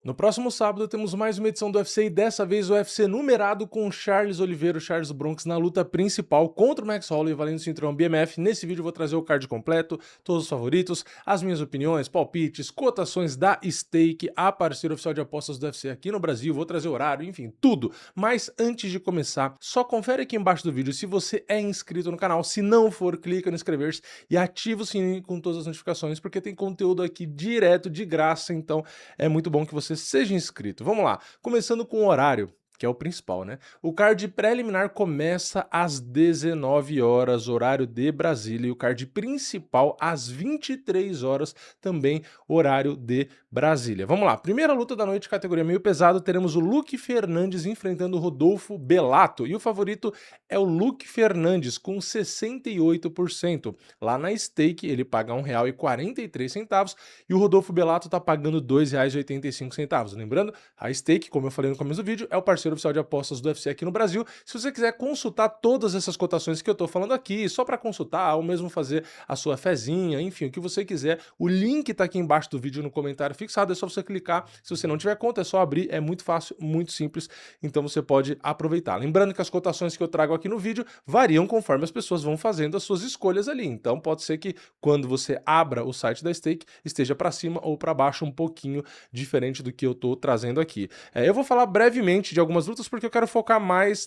No próximo sábado temos mais uma edição do UFC e dessa vez o UFC numerado com Charles Oliveira e Charles Bronx na luta principal contra o Max Holloway valendo o cinturão BMF. Nesse vídeo eu vou trazer o card completo, todos os favoritos, as minhas opiniões, palpites, cotações da Stake, a parceira oficial de apostas do UFC aqui no Brasil, vou trazer horário, enfim, tudo. Mas antes de começar, só confere aqui embaixo do vídeo se você é inscrito no canal. Se não for, clica no inscrever-se e ativa o sininho com todas as notificações, porque tem conteúdo aqui direto, de graça, então é muito bom que você seja inscrito. Vamos lá, começando com o horário, que é o principal, né? O card preliminar começa às 19 horas, horário de Brasília, e o card principal às 23 horas, também horário de Brasília. Vamos lá, primeira luta da noite, categoria meio pesado, teremos o Luque Fernandes enfrentando o Rodolfo Bellato, e o favorito é o Luque Fernandes, com 68%. Lá na Stake ele paga R$ 1,43, e o Rodolfo Bellato tá pagando R$ 2,85. Lembrando, a Stake, como eu falei no começo do vídeo, é o parceiro oficial de apostas do UFC aqui no Brasil. Se você quiser consultar todas essas cotações que eu tô falando aqui, só para consultar, ou mesmo fazer a sua fezinha, enfim, o que você quiser, o link tá aqui embaixo do vídeo no comentário fixado, é só você clicar. Se você não tiver conta, é só abrir, é muito fácil, muito simples, então você pode aproveitar. Lembrando que as cotações que eu trago aqui no vídeo variam conforme as pessoas vão fazendo as suas escolhas ali, então pode ser que quando você abra o site da Stake esteja para cima ou para baixo, um pouquinho diferente do que eu tô trazendo aqui. Eu vou falar brevemente de algumas lutas porque eu quero focar mais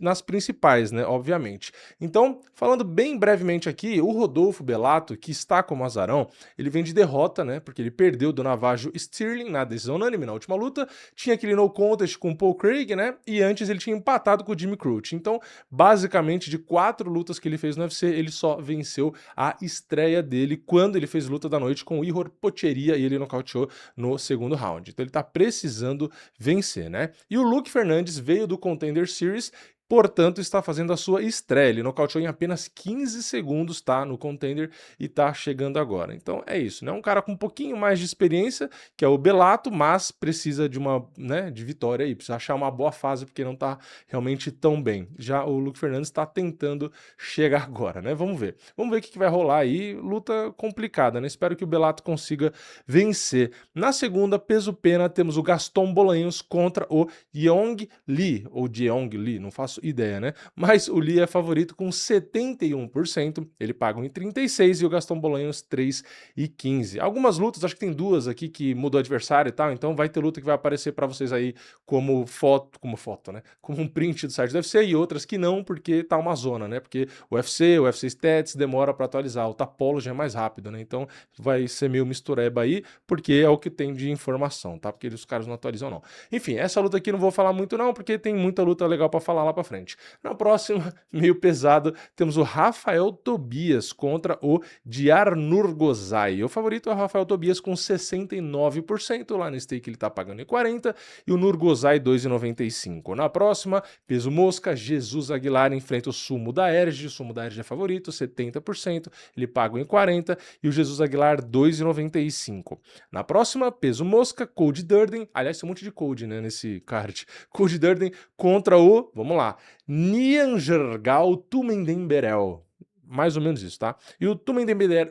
nas principais, né, obviamente. Então, falando bem brevemente aqui, o Rodolfo Bellato, que está como azarão, ele vem de derrota, né, porque ele perdeu do Navajo Sterling na decisão unânime na última luta, tinha aquele no contest com o Paul Craig, né, e antes ele tinha empatado com o Jimmy Crute. Então, basicamente, de 4 lutas que ele fez no UFC, ele só venceu a estreia dele quando ele fez luta da noite com o Ihor Potieria e ele nocauteou no segundo round. Então ele tá precisando vencer, né? E o Luque Fernandes veio do Contender Series, portanto está fazendo a sua estreia. Ele nocauteou em apenas 15 segundos, tá? No Contender e tá chegando agora. Então é isso, né? Um cara com um pouquinho mais de experiência, que é o Bellato, mas precisa de uma, né, de vitória aí, precisa achar uma boa fase porque não tá realmente tão bem. Já o Luque Fernandes tá tentando chegar agora, né? Vamos ver. Vamos ver o que vai rolar aí. Luta complicada, né? Espero que o Bellato consiga vencer. Na segunda, peso pena, temos o Gaston Bolanhos contra o Yeong Lee, ou Jeong Lee, não faço ideia, né? Mas o Lee é favorito com 71%, ele paga 1,36 e o Gaston Bolanhos 3,15. Algumas lutas, acho que tem duas aqui que mudou adversário e tal, então vai ter luta que vai aparecer para vocês aí como foto, né? Como um print do site do UFC e outras que não, porque tá uma zona, né? Porque o UFC Stats demora para atualizar, o Tapology é mais rápido, né? Então vai ser meio mistureba aí, porque é o que tem de informação, tá? Porque os caras não atualizam não. Enfim, essa luta aqui não vou falar muito não, porque tem muita luta legal para falar lá para frente. Na próxima, meio pesado, temos o Rafael Tobias contra o Diar Nurgozai. O favorito é o Rafael Tobias com 69%, lá no stake ele tá pagando em 40 e o Nurgozai 2,95. Na próxima, peso mosca, Jesus Aguilar enfrenta o Sumo da Erge é favorito, 70%, ele paga em 40 e o Jesus Aguilar 2,95. Na próxima, peso mosca, Cody Durden, aliás, tem um monte de Cody, né, nesse card. Cody Durden contra o, vamos lá, Niangergal Tumendemberel. Mais ou menos isso, tá? E o Tumendemberel,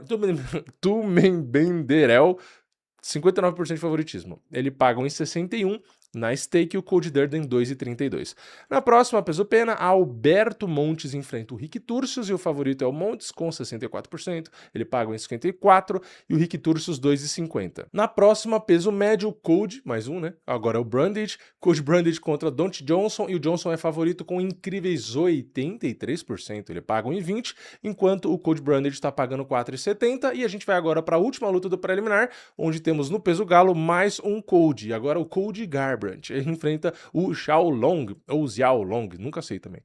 59% de favoritismo. Ele paga 1,61 na stake e o Cody Durden 2,32. Na próxima, peso pena, Alberto Montes enfrenta o Rick Turcios e o favorito é o Montes com 64%, ele paga 1,54 e o Rick Turcios 2,50. Na próxima, peso médio, o Cody, mais um, né? Agora é o Brundage, Cody Brundage contra Don't Johnson e o Johnson é favorito com incríveis 83%, ele paga 1,20, enquanto o Cody Brundage está pagando 4,70 e a gente vai agora para a última luta do preliminar, onde temos no peso galo mais um Cody, agora o Cody Garbrandt. Ele enfrenta o Xiao Long, ou Xiao Long, nunca sei também.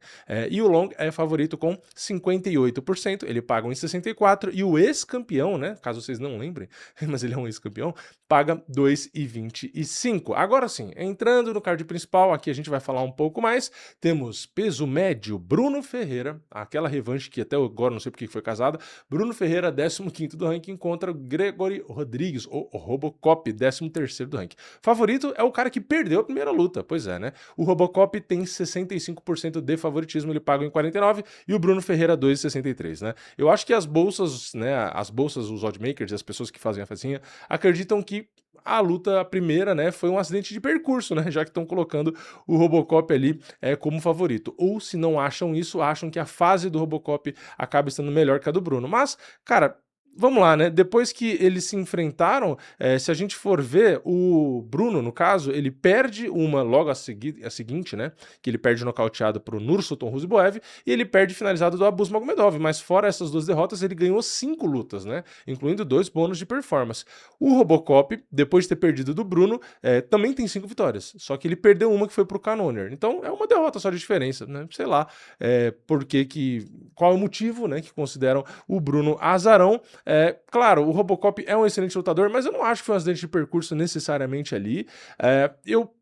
E o Long é favorito com 58%, ele paga 1,64 e o ex-campeão, né, caso vocês não lembrem, mas ele é um ex-campeão, paga 2,25. Agora sim, entrando no card principal, aqui a gente vai falar um pouco mais, temos peso médio, Bruno Ferreira, aquela revanche que até agora não sei porque foi casada, Bruno Ferreira, 15º do ranking, contra Gregory Rodrigues, o Robocop, 13º do ranking. Favorito é o cara que perdeu perdeu a primeira luta, pois é, né? O Robocop tem 65% de favoritismo, ele paga em 49 e o Bruno Ferreira 2,63, né? Eu acho que as bolsas, né, os oddmakers, as pessoas que fazem a facinha, acreditam que a luta primeira, né, foi um acidente de percurso, né, já que estão colocando o Robocop ali como favorito. Ou se não acham isso, acham que a fase do Robocop acaba estando melhor que a do Bruno. Mas, cara, vamos lá, né? Depois que eles se enfrentaram, se a gente for ver, o Bruno, no caso, ele perde uma logo a seguinte, né? Que ele perde nocauteado pro Nursultan Ruziboev e ele perde finalizado do Abus Magomedov. Mas fora essas duas derrotas, ele ganhou 5 lutas, né? Incluindo 2 bônus de performance. O Robocop, depois de ter perdido do Bruno, também tem 5 vitórias. Só que ele perdeu uma que foi pro Cannonier. Então é uma derrota só de diferença, né? Sei lá qual é o motivo, né? Que consideram o Bruno azarão. Claro, o Robocop é um excelente lutador, mas eu não acho que foi um acidente de percurso necessariamente ali. Eu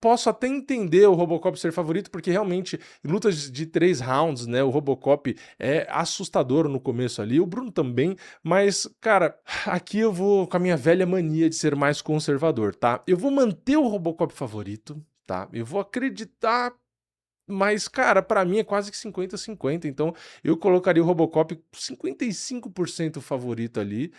posso até entender o Robocop ser favorito, porque realmente em lutas de 3 rounds, né, o Robocop é assustador no começo ali, o Bruno também, mas, cara, aqui eu vou com a minha velha mania de ser mais conservador, tá? Eu vou manter o Robocop favorito, tá? Eu vou acreditar. Mas, cara, pra mim é quase que 50-50, então eu colocaria o Robocop 55% favorito ali,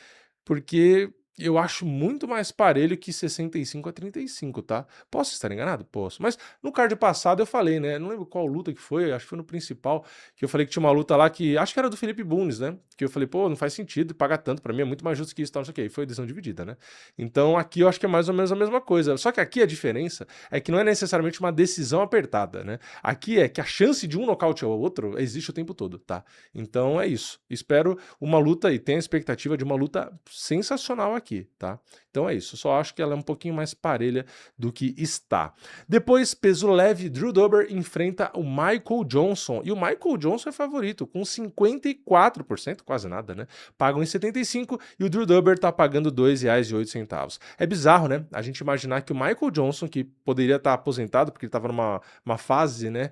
porque eu acho muito mais parelho que 65-35, tá? Posso estar enganado? Posso. Mas no card passado eu falei, né? Não lembro qual luta que foi, acho que foi no principal, que eu falei que tinha uma luta lá que, acho que era do Felipe Bunes, né? Que eu falei, pô, não faz sentido pagar tanto, pra mim é muito mais justo que isso, tal, não sei o que. E foi decisão dividida, né? Então aqui eu acho que é mais ou menos a mesma coisa. Só que aqui a diferença é que não é necessariamente uma decisão apertada, né? Aqui é que a chance de um nocaute ao outro existe o tempo todo, tá? Então é isso. Espero uma luta e tenho a expectativa de uma luta sensacional aqui, tá? Então é isso. Só acho que ela é um pouquinho mais parelha do que está. Depois, peso leve, Drew Dober enfrenta o Michael Johnson. E o Michael Johnson é favorito, com 54%, quase nada, né? Pagam em 75 e o Drew Dober tá pagando R$ 2,08. É bizarro, né? A gente imaginar que o Michael Johnson, que poderia estar aposentado, porque ele estava numa fase, né,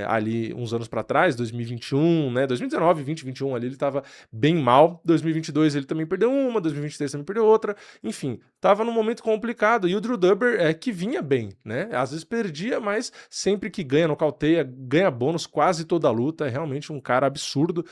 ali uns anos para trás, 2021, né, 2019, 20, 21 ali, ele estava bem mal. 2022 ele também perdeu uma, 2023 também perdeu outra. Enfim, tava num momento complicado. E o Drew Dober que vinha bem, né? Às vezes perdia, mas sempre que ganha, nocauteia, ganha bônus quase toda a luta. É realmente um cara absurdo.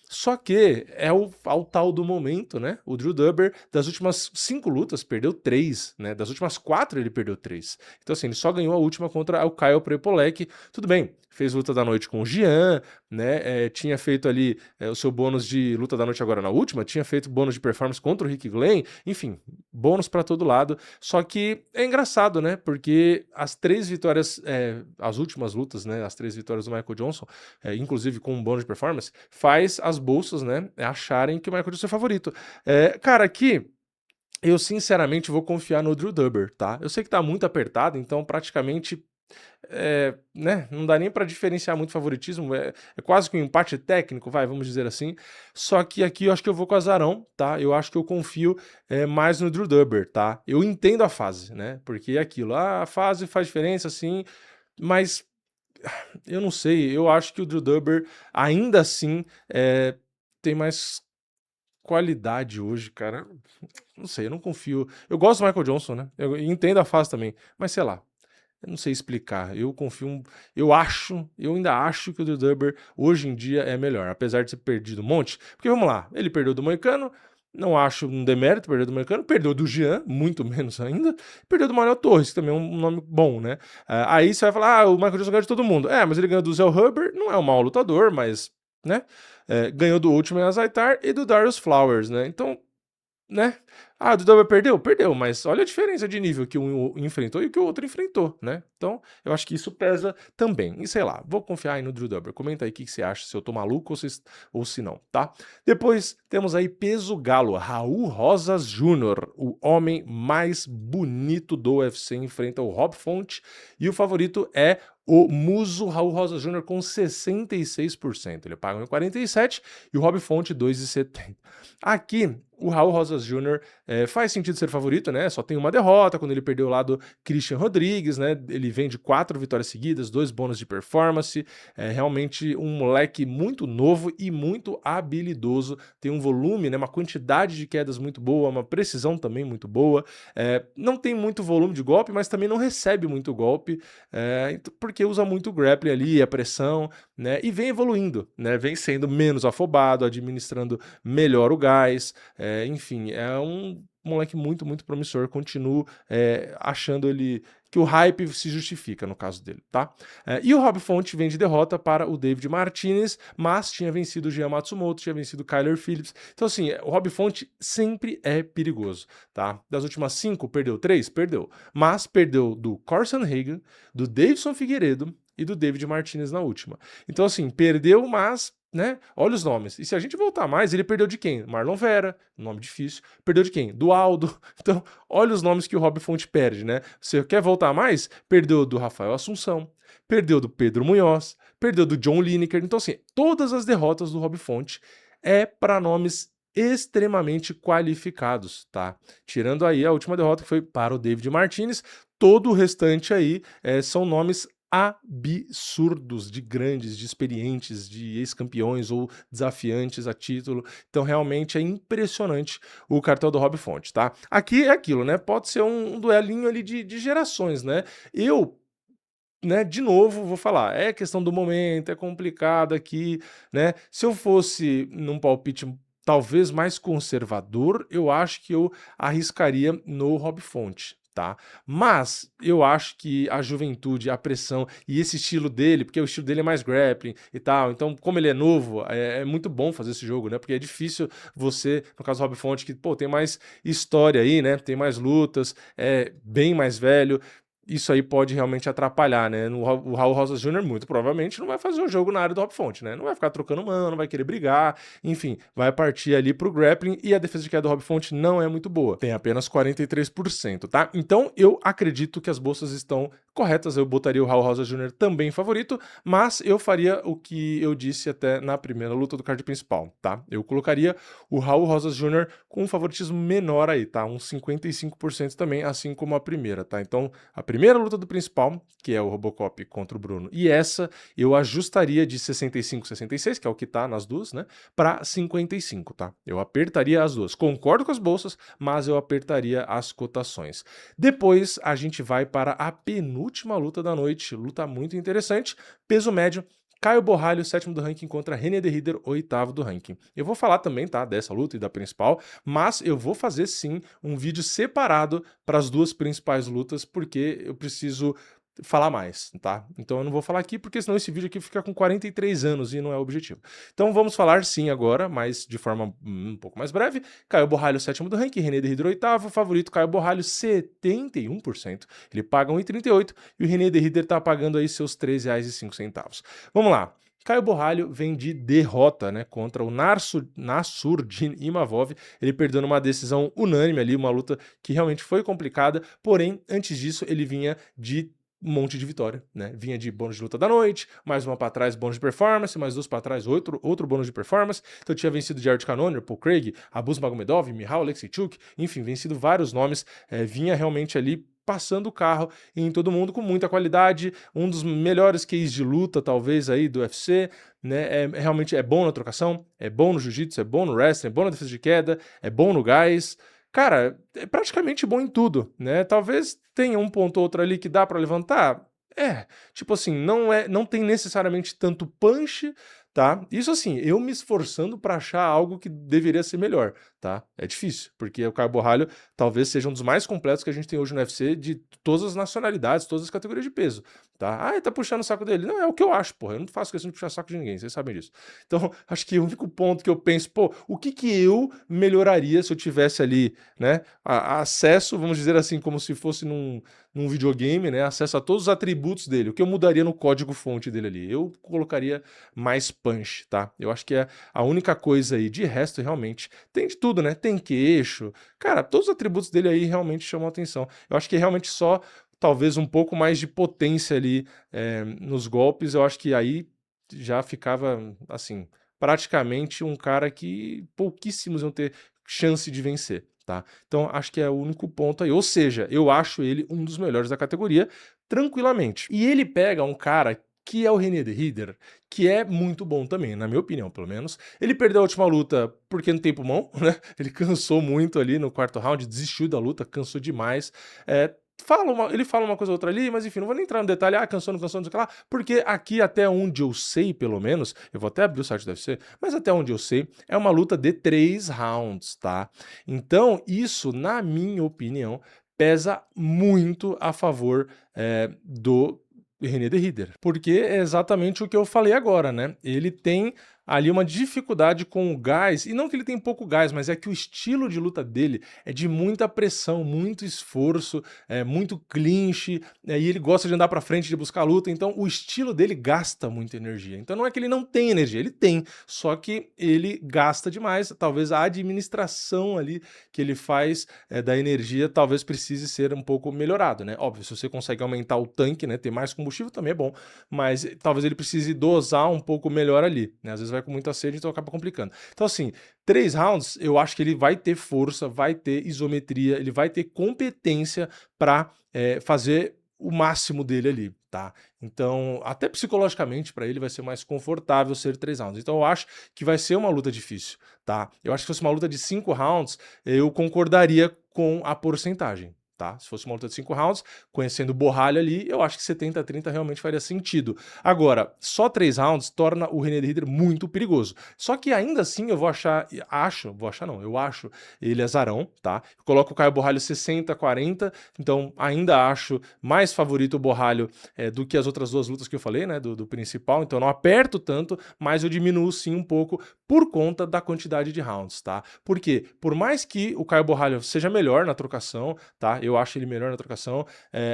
Só que é o tal do momento, né? O Drew Dober, das últimas 5 lutas, perdeu 3, né? Das últimas 4, ele perdeu 3. Então, assim, ele só ganhou a última contra o Kyle Prepolec. Tudo bem, fez luta da noite com o Gian, né? Tinha feito ali o seu bônus de luta da noite agora na última, tinha feito bônus de performance contra o Rick Glenn, enfim, bônus pra todo lado. Só que é engraçado, né? Porque as 3 vitórias, as últimas lutas, né? As 3 vitórias do Michael Johnson, inclusive com um bônus de performance, faz as bolsas, né, acharem que o Michael Johnson é favorito. Cara, aqui eu sinceramente vou confiar no Drew Dober, tá? Eu sei que tá muito apertado, então praticamente né, não dá nem pra diferenciar muito favoritismo, é quase que um empate técnico, vamos dizer assim. Só que aqui eu acho que eu vou com o azarão, tá? Eu acho que eu confio mais no Drew Dober, tá? Eu entendo a fase, né? Porque é aquilo, a fase faz diferença, sim, mas eu não sei, eu acho que o Drew Dober ainda assim tem mais qualidade hoje, cara. Não sei, eu não confio. Eu gosto do Michael Johnson, né? Eu entendo a fase também, mas sei lá. Eu não sei explicar. Eu confio. Eu ainda acho que o Drew Dober hoje em dia é melhor, apesar de ter perdido um monte. Porque vamos lá, ele perdeu do Moicano. Não acho um demérito perder do Moicano, perdeu do Gian, muito menos ainda, perdeu do Manuel Torres, que também é um nome bom, né? Aí você vai falar, o Michael Johnson ganhou de todo mundo. Mas ele ganhou do Zé Huber, não é um mau lutador, mas, né? Ganhou do Ultimate Azaitar e do Darius Flowers, né? Então, né? O Dober perdeu? Perdeu, mas olha a diferença de nível que um enfrentou e que o outro enfrentou, né? Então, eu acho que isso pesa também. E sei lá, vou confiar aí no Drew Dober. Comenta aí o que você acha, se eu tô maluco ou se não, tá? Depois temos aí peso galo, Raul Rosas Jr., o homem mais bonito do UFC, enfrenta o Rob Font e o favorito é o Muso Raul Rosas Jr. com 66%. Ele paga 1,47 e o Rob Font 2,70. Aqui o Raul Rosas Jr. Faz sentido ser favorito, né? Só tem uma derrota quando ele perdeu lá do Christian Rodrigues, né? Ele vem de 4 vitórias seguidas, 2 bônus de performance. É realmente um moleque muito novo e muito habilidoso. Tem um volume, né? Uma quantidade de quedas muito boa, uma precisão também muito boa. Não tem muito volume de golpe, mas também não recebe muito golpe, porque usa muito o grappling ali, a pressão, né? E vem evoluindo, né? Vem sendo menos afobado, administrando melhor o gás. Enfim, é um moleque muito, muito promissor. Continuo achando ele que o hype se justifica no caso dele, tá? E o Rob Font vem de derrota para o David Martinez, mas tinha vencido o Gian Matsumoto, tinha vencido o Kyler Phillips. Então, assim, o Rob Font sempre é perigoso, tá? Das últimas 5, perdeu 3? Perdeu. Mas perdeu do Corson Hagan, do Davidson Figueiredo e do David Martinez na última. Então, assim, perdeu, mas, né? Olha os nomes. E se a gente voltar mais, ele perdeu de quem? Marlon Vera, nome difícil. Perdeu de quem? Do Aldo. Então, olha os nomes que o Rob Font perde, né? Você quer voltar mais? Perdeu do Rafael Assunção, perdeu do Pedro Munhoz, perdeu do John Lineker. Então, assim, todas as derrotas do Rob Font é para nomes extremamente qualificados, tá? Tirando aí a última derrota que foi para o David Martinez, todo o restante aí são nomes absurdos, de grandes, de experientes, de ex-campeões ou desafiantes a título. Então, realmente é impressionante o cartel do Rob Font, tá? Aqui é aquilo, né? Pode ser um duelinho ali de gerações, né? Eu, né, de novo, vou falar, é questão do momento, é complicado aqui, né? Se eu fosse num palpite talvez mais conservador, eu acho que eu arriscaria no Rob Font, tá? Mas eu acho que a juventude, a pressão e esse estilo dele, porque o estilo dele é mais grappling e tal, então como ele é novo, é muito bom fazer esse jogo, né? Porque é difícil você, no caso do Rob Font, que, pô, tem mais história aí, né? Tem mais lutas, é bem mais velho, isso aí pode realmente atrapalhar, né? O Raul Rosas Jr. muito provavelmente não vai fazer um jogo na área do Rob Font, né? Não vai ficar trocando mão, não vai querer brigar, enfim, vai partir ali pro grappling e a defesa de queda do Rob Font não é muito boa. Tem apenas 43%, tá? Então eu acredito que as bolsas estão corretas, eu botaria o Raul Rosas Jr. também favorito, mas eu faria o que eu disse até na primeira luta do card principal, tá? Eu colocaria o Raul Rosas Jr. com um favoritismo menor aí, tá? Uns 55% também, assim como a primeira, tá? Então, a primeira luta do principal, que é o Robocop contra o Bruno, e essa eu ajustaria de 65, 66, que é o que tá nas duas, né? Pra 55, tá? Eu apertaria as duas. Concordo com as bolsas, mas eu apertaria as cotações. Depois, a gente vai para a penúltima luta da noite, luta muito interessante, peso médio, Caio Borralho, 7º do ranking, contra René de Ridder, 8º do ranking. Eu vou falar também, tá, dessa luta e da principal, mas eu vou fazer sim um vídeo separado para as duas principais lutas, porque eu preciso falar mais, tá? Então eu não vou falar aqui, porque senão esse vídeo aqui fica com 43 anos e não é o objetivo. Então vamos falar sim agora, mas de forma um pouco mais breve. Caio Borralho, 7º do ranking, René de Ridder, 8º, favorito Caio Borralho, 71%. Ele paga 1,38 e o René de Ridder tá pagando aí seus R$ 3,05. Vamos lá. Caio Borralho vem de derrota, né, contra o Nassourdine Imavov. Ele perdeu numa decisão unânime ali, uma luta que realmente foi complicada, porém, antes disso, ele vinha de um monte de vitória, né? Vinha de bônus de luta da noite, mais uma para trás, bônus de performance, mais duas para trás, outro bônus de performance. Então tinha vencido Jared Cannonier, Paul Craig, Abus Magomedov, Michal Alexichuk, enfim, vencido vários nomes. Vinha realmente ali passando o carro em todo mundo com muita qualidade, um dos melhores cases de luta, talvez, aí do UFC, né? Realmente é bom na trocação, é bom no jiu-jitsu, é bom no wrestling, é bom na defesa de queda, é bom no gás. Cara, é praticamente bom em tudo, né? Talvez tenha um ponto ou outro ali que dá pra levantar. Tipo assim, não tem necessariamente tanto punch, tá? Isso assim, eu me esforçando pra achar algo que deveria ser melhor, tá? É difícil, porque o Caio Borralho talvez seja um dos mais completos que a gente tem hoje no UFC, de todas as nacionalidades, todas as categorias de peso, tá? Ele tá puxando o saco dele. Não, é o que eu acho, porra. Eu não faço questão de puxar saco de ninguém, vocês sabem disso. Então, acho que o único ponto que eu penso, pô, o que eu melhoraria se eu tivesse ali, né, acesso, vamos dizer assim, como se fosse num videogame, né, acesso a todos os atributos dele, o que eu mudaria no código-fonte dele ali? Eu colocaria mais punch, tá? Eu acho que é a única coisa aí. De resto, realmente, tem de tudo, né? Tem queixo. Cara, todos os atributos dele aí realmente chamam a atenção. Eu acho que é realmente só, talvez, um pouco mais de potência ali nos golpes. Eu acho que aí já ficava, assim, praticamente um cara que pouquíssimos iam ter chance de vencer, tá? Então acho que é o único ponto aí, ou seja, eu acho ele um dos melhores da categoria, tranquilamente. E ele pega um cara que é o René de Ridder, que é muito bom também, na minha opinião, pelo menos. Ele perdeu a última luta porque não tem pulmão, né? Ele cansou muito ali no quarto round, desistiu da luta, cansou demais. Ele fala uma coisa ou outra ali, mas enfim, não vou nem entrar no detalhe, cansou, não sei o que lá, porque aqui até onde eu sei, pelo menos, eu vou até abrir o site do UFC, mas até onde eu sei, é uma luta de 3 rounds, tá? Então, isso, na minha opinião, pesa muito a favor do René de Ridder, porque é exatamente o que eu falei agora, né? Ele tem ali uma dificuldade com o gás, e não que ele tem pouco gás, mas é que o estilo de luta dele é de muita pressão, muito esforço, muito clinch, e ele gosta de andar pra frente, de buscar luta, então o estilo dele gasta muita energia. Então não é que ele não tem energia, ele tem, só que ele gasta demais, talvez a administração ali que ele faz da energia talvez precise ser um pouco melhorado, né? Óbvio, se você consegue aumentar o tanque, né, ter mais combustível também é bom, mas talvez ele precise dosar um pouco melhor ali, né? Às vezes vai com muita sede, então acaba complicando. Então assim, 3 rounds, eu acho que ele vai ter força, vai ter isometria, ele vai ter competência para fazer o máximo dele ali, tá? Então, até psicologicamente para ele vai ser mais confortável ser 3 rounds. Então eu acho que vai ser uma luta difícil, tá? Eu acho que se fosse uma luta de 5 rounds, eu concordaria com a porcentagem, tá? Se fosse uma luta de 5 rounds, conhecendo o Borralho ali, eu acho que 70-30 realmente faria sentido. Agora, só 3 rounds torna o René de Ridder muito perigoso. Só que ainda assim eu eu acho ele azarão, tá? Eu coloco o Caio Borralho 60-40, então ainda acho mais favorito o Borralho do que as outras duas lutas que eu falei, né, do principal, então eu não aperto tanto, mas eu diminuo sim um pouco por conta da quantidade de rounds, tá? Porque por mais que o Caio Borralho seja melhor na trocação, tá? Eu acho ele melhor na trocação.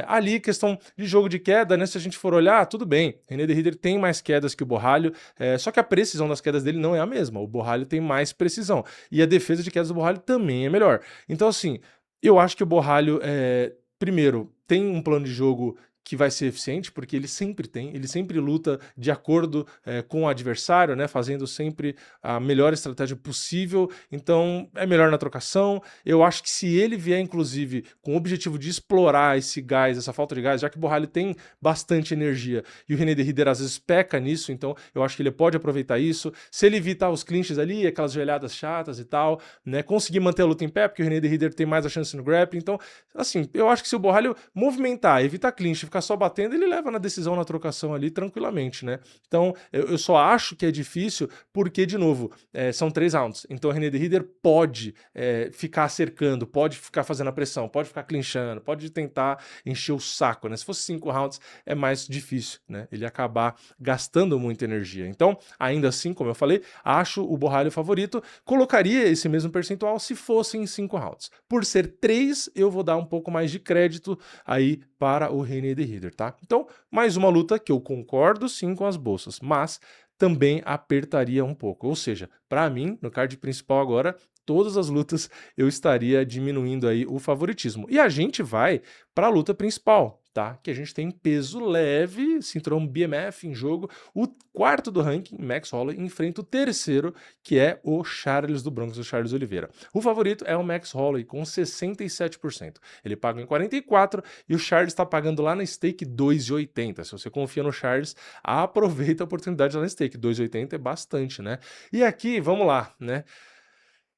Ali, questão de jogo de queda, né? Se a gente for olhar, tudo bem. René de Ridder tem mais quedas que o Borralho, só que a precisão das quedas dele não é a mesma. O Borralho tem mais precisão. E a defesa de quedas do Borralho também é melhor. Então, assim, eu acho que o Borralho, primeiro, tem um plano de jogo que vai ser eficiente, porque ele sempre luta de acordo com o adversário, né, fazendo sempre a melhor estratégia possível, então é melhor na trocação. Eu acho que se ele vier, inclusive, com o objetivo de explorar esse gás, essa falta de gás, já que o Borralho tem bastante energia e o René de Ridder às vezes peca nisso, então eu acho que ele pode aproveitar isso. Se ele evitar os clinches ali, aquelas joelhadas chatas e tal, né, conseguir manter a luta em pé, porque o René de Ridder tem mais a chance no grappling, então, assim, eu acho que se o Borralho movimentar, evitar clinch, ficar só batendo, ele leva na decisão na trocação ali tranquilamente, né? Então, eu só acho que é difícil porque, de novo, são 3 rounds. Então, o René de Ridder pode ficar cercando, pode ficar fazendo a pressão, pode ficar clinchando, pode tentar encher o saco, né? Se fosse 5 rounds, é mais difícil, né? Ele acabar gastando muita energia. Então, ainda assim, como eu falei, acho o Borralho favorito, colocaria esse mesmo percentual se fossem 5 rounds. Por ser 3, eu vou dar um pouco mais de crédito aí para o René de Ridder, tá? Então, mais uma luta que eu concordo sim com as bolsas, mas também apertaria um pouco. Ou seja, para mim, no card principal agora, todas as lutas eu estaria diminuindo aí o favoritismo. E a gente vai para a luta principal, tá? Que a gente tem peso leve, cinturão BMF em jogo. O quarto do ranking, Max Holloway, enfrenta o terceiro, que é o Charles do Bronx, o Charles Oliveira. O favorito é o Max Holloway, com 67%. Ele paga em 44% e o Charles está pagando lá na stake 2,80. Se você confia no Charles, aproveita a oportunidade lá na stake. 2,80 é bastante, né? E aqui, vamos lá, né?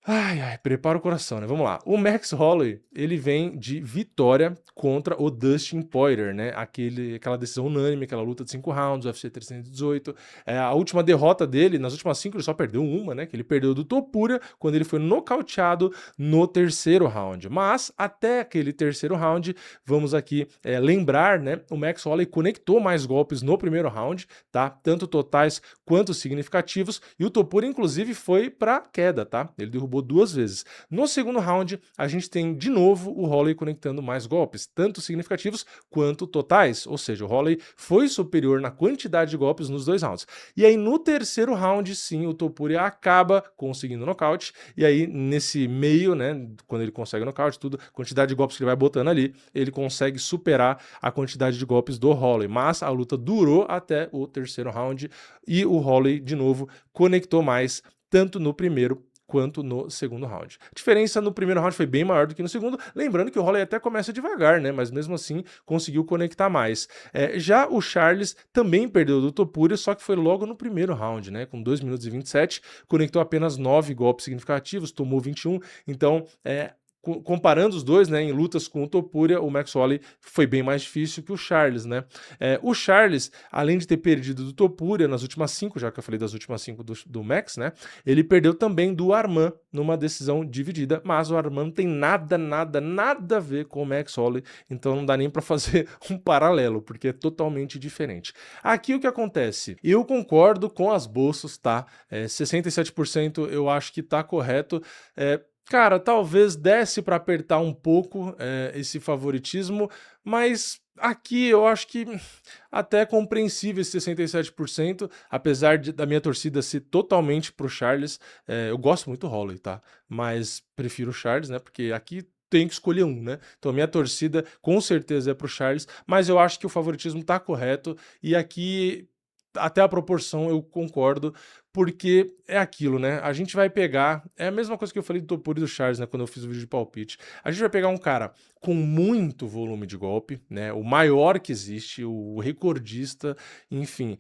Ai, prepara o coração, né? Vamos lá. O Max Holloway, ele vem de vitória contra o Dustin Poirier, né? Aquela decisão unânime, aquela luta de 5 rounds, UFC 318. A última derrota dele, nas últimas 5, ele só perdeu uma, né? Que ele perdeu do Topuria, quando ele foi nocauteado no terceiro round. Mas, até aquele terceiro round, vamos aqui lembrar, né? O Max Holloway conectou mais golpes no primeiro round, tá? Tanto totais quanto significativos. E o Topuria, inclusive, foi pra queda, tá? Ele derrubou 2 vezes. No segundo round, a gente tem de novo o Holloway conectando mais golpes, tanto significativos quanto totais, ou seja, o Holloway foi superior na quantidade de golpes nos 2 rounds. E aí no terceiro round, sim, o Topuria acaba conseguindo nocaute, e aí nesse meio, né, quando ele consegue nocaute, tudo, quantidade de golpes que ele vai botando ali, ele consegue superar a quantidade de golpes do Holloway, mas a luta durou até o terceiro round, e o Holloway, de novo, conectou mais, tanto no primeiro quanto no segundo round. A diferença no primeiro round foi bem maior do que no segundo, lembrando que o Holloway até começa devagar, né? Mas mesmo assim conseguiu conectar mais. Já o Charles também perdeu do Topuria, só que foi logo no primeiro round, né? Com 2 minutos e 27, conectou apenas 9 golpes significativos, tomou 21, então comparando os dois, né, em lutas com o Topuria, o Max Holloway foi bem mais difícil que o Charles, né? O Charles, além de ter perdido do Topuria nas últimas 5, já que eu falei das últimas 5 do Max, né? Ele perdeu também do Arman numa decisão dividida, mas o Arman não tem nada a ver com o Max Holloway, então não dá nem para fazer um paralelo, porque é totalmente diferente. Aqui o que acontece? Eu concordo com as bolsas, tá? 67% eu acho que tá correto. Cara, talvez desse para apertar um pouco esse favoritismo, mas aqui eu acho que até é compreensível esse 67%, apesar da minha torcida ser totalmente pro Charles. Eu gosto muito do Holloway, tá? Mas prefiro o Charles, né? Porque aqui tem que escolher um, né? Então a minha torcida com certeza é pro Charles, mas eu acho que o favoritismo tá correto e aqui até a proporção eu concordo, porque é aquilo, né? A gente vai pegar, é a mesma coisa que eu falei do Topuria e do Charles, né, quando eu fiz o vídeo de palpite. A gente vai pegar um cara com muito volume de golpe, né, o maior que existe, o recordista, enfim.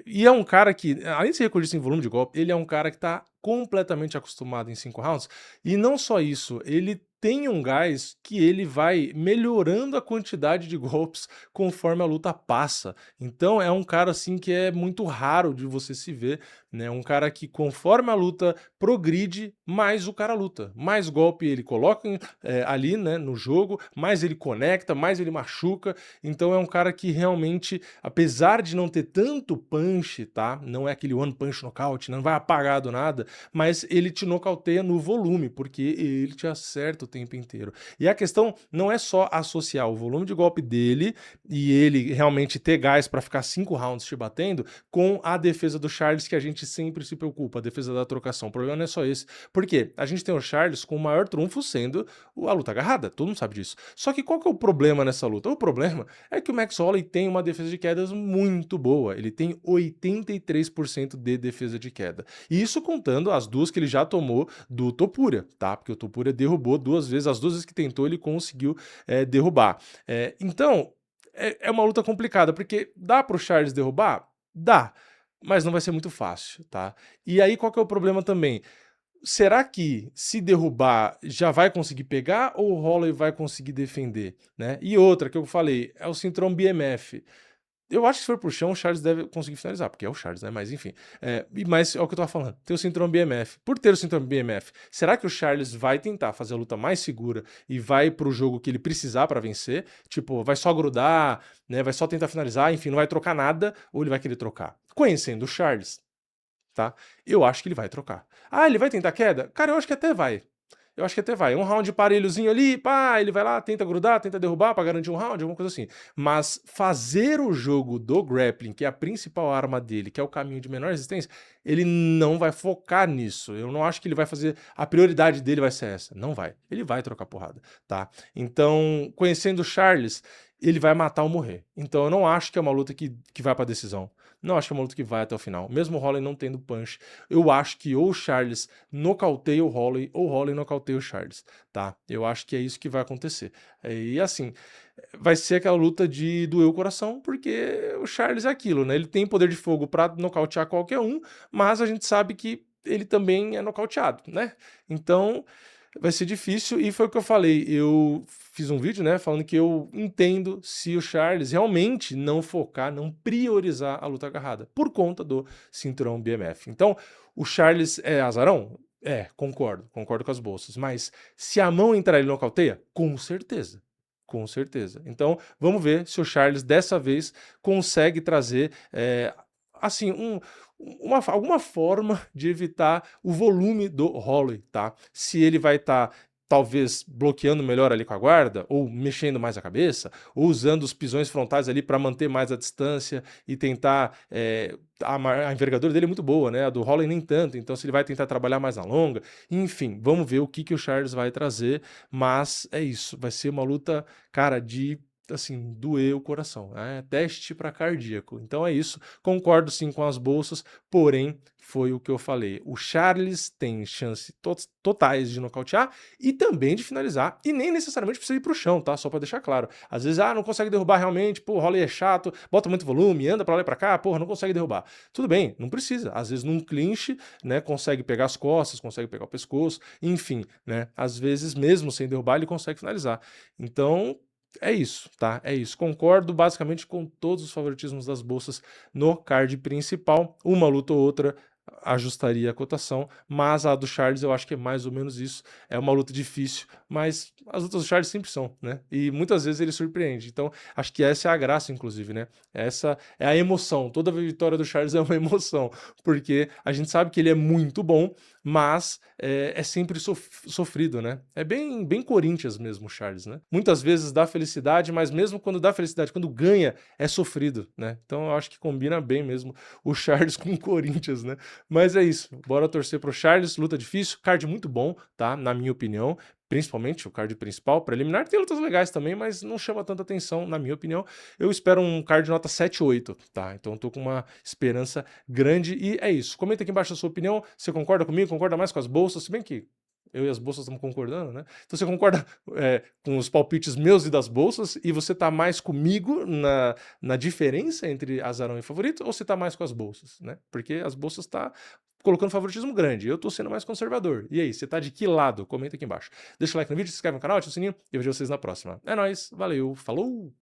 E é um cara que, além de ser recordista em volume de golpe, ele é um cara que tá completamente acostumado em 5 rounds, e não só isso, ele tem um gás que ele vai melhorando a quantidade de golpes conforme a luta passa. Então é um cara assim que é muito raro de você se ver, né? Um cara que conforme a luta progride, mais o cara luta, mais golpe ele coloca ali, né, no jogo, mais ele conecta, mais ele machuca. Então é um cara que realmente, apesar de não ter tanto punch, tá? Não é aquele one punch knockout, não vai apagar do nada, mas ele te nocauteia no volume, porque ele te acerta o tempo inteiro. E a questão não é só associar o volume de golpe dele e ele realmente ter gás para ficar 5 rounds te batendo com a defesa do Charles, que a gente sempre se preocupa, a defesa da trocação. O problema não é só esse. Por quê? A gente tem o Charles com o maior trunfo sendo a luta agarrada, todo mundo sabe disso. Só que qual que é o problema nessa luta? O problema é que o Max Holloway tem uma defesa de quedas muito boa, ele tem 83% de defesa de queda. E isso contando as duas que ele já tomou do Topuria, tá? Porque o Topuria derrubou 2 vezes, as 2 vezes que tentou ele conseguiu derrubar. Então, é uma luta complicada, porque dá pro Charles derrubar? Dá, mas não vai ser muito fácil, tá? E aí qual que é o problema também? Será que se derrubar já vai conseguir pegar ou o Holloway vai conseguir defender, né? E outra que eu falei, é o cinturão BMF. Eu acho que se for pro chão, o Charles deve conseguir finalizar, porque é o Charles, né? Mas enfim. Mas é o que eu tava falando. Tem o cinturão BMF. Por ter o cinturão BMF, será que o Charles vai tentar fazer a luta mais segura e vai pro jogo que ele precisar pra vencer? Tipo, vai só grudar, né? Vai só tentar finalizar, enfim, não vai trocar nada, ou ele vai querer trocar? Conhecendo o Charles, tá? Eu acho que ele vai trocar. Ah, ele vai tentar queda? Cara, eu acho que até vai. Eu acho que até vai. Um round parelhozinho ali, pá, ele vai lá, tenta grudar, tenta derrubar pra garantir um round, alguma coisa assim. Mas fazer o jogo do grappling, que é a principal arma dele, que é o caminho de menor resistência, ele não vai focar nisso. Eu não acho que ele vai fazer... A prioridade dele vai ser essa. Não vai. Ele vai trocar porrada, tá? Então, conhecendo o Charles, ele vai matar ou morrer. Então eu não acho que é uma luta que vai pra decisão. Não acho que é uma luta que vai até o final. Mesmo o Holloway não tendo punch, eu acho que ou o Charles nocauteia o Holloway ou o Holloway nocauteia o Charles, tá? Eu acho que é isso que vai acontecer. E assim, vai ser aquela luta de doer o coração, porque o Charles é aquilo, né? Ele tem poder de fogo pra nocautear qualquer um, mas a gente sabe que ele também é nocauteado, né? Então vai ser difícil, e foi o que eu falei, eu fiz um vídeo, né, falando que eu entendo se o Charles realmente não focar, não priorizar a luta agarrada, por conta do cinturão BMF. Então, o Charles é azarão? Concordo com as bolsas, mas se a mão entrar ele nocauteia? Com certeza. Com certeza. Então, vamos ver se o Charles dessa vez consegue trazer assim, alguma forma de evitar o volume do Holloway, tá? Se ele vai estar talvez bloqueando melhor ali com a guarda, ou mexendo mais a cabeça, ou usando os pisões frontais ali para manter mais a distância e tentar... a envergadura dele é muito boa, né? A do Holloway nem tanto, então se ele vai tentar trabalhar mais na longa, enfim, vamos ver o que o Charles vai trazer, mas é isso, vai ser uma luta, cara, de assim, doer o coração, né? Teste para cardíaco. Então é isso. Concordo sim com as bolsas, porém foi o que eu falei. O Charles tem chance totais de nocautear e também de finalizar. E nem necessariamente precisa ir pro chão, tá? Só para deixar claro. Às vezes, não consegue derrubar realmente, pô, o Holloway é chato, bota muito volume, anda para lá e pra cá, porra, não consegue derrubar. Tudo bem, não precisa. Às vezes num clinch, né, consegue pegar as costas, consegue pegar o pescoço, enfim, né? Às vezes mesmo sem derrubar ele consegue finalizar. Então, é isso, tá? É isso. Concordo basicamente com todos os favoritismos das bolsas no card principal. Uma luta ou outra ajustaria a cotação, mas a do Charles eu acho que é mais ou menos isso. É uma luta difícil, mas as lutas do Charles sempre são, né? E muitas vezes ele surpreende. Então, acho que essa é a graça, inclusive, né? Essa é a emoção. Toda vitória do Charles é uma emoção, porque a gente sabe que ele é muito bom, mas é sempre sofrido, né? É bem Corinthians mesmo, o Charles, né? Muitas vezes dá felicidade, mas mesmo quando dá felicidade, quando ganha, é sofrido, né? Então eu acho que combina bem mesmo o Charles com o Corinthians, né? Mas é isso, bora torcer pro Charles, luta difícil, card muito bom, tá? Na minha opinião, principalmente o card principal, preliminar tem lutas legais também, mas não chama tanta atenção, na minha opinião. Eu espero um card nota 7, 8, tá? Então eu tô com uma esperança grande e é isso. Comenta aqui embaixo a sua opinião, você concorda comigo, concorda mais com as bolsas, se bem que eu e as bolsas estamos concordando, né? Então você concorda com os palpites meus e das bolsas e você tá mais comigo na diferença entre azarão e favorito ou você tá mais com as bolsas, né? Porque as bolsas tá colocando favoritismo grande, eu tô sendo mais conservador. E aí, você tá de que lado? Comenta aqui embaixo. Deixa o like no vídeo, se inscreve no canal, ativa o sininho e eu vejo vocês na próxima. É nóis, valeu, falou!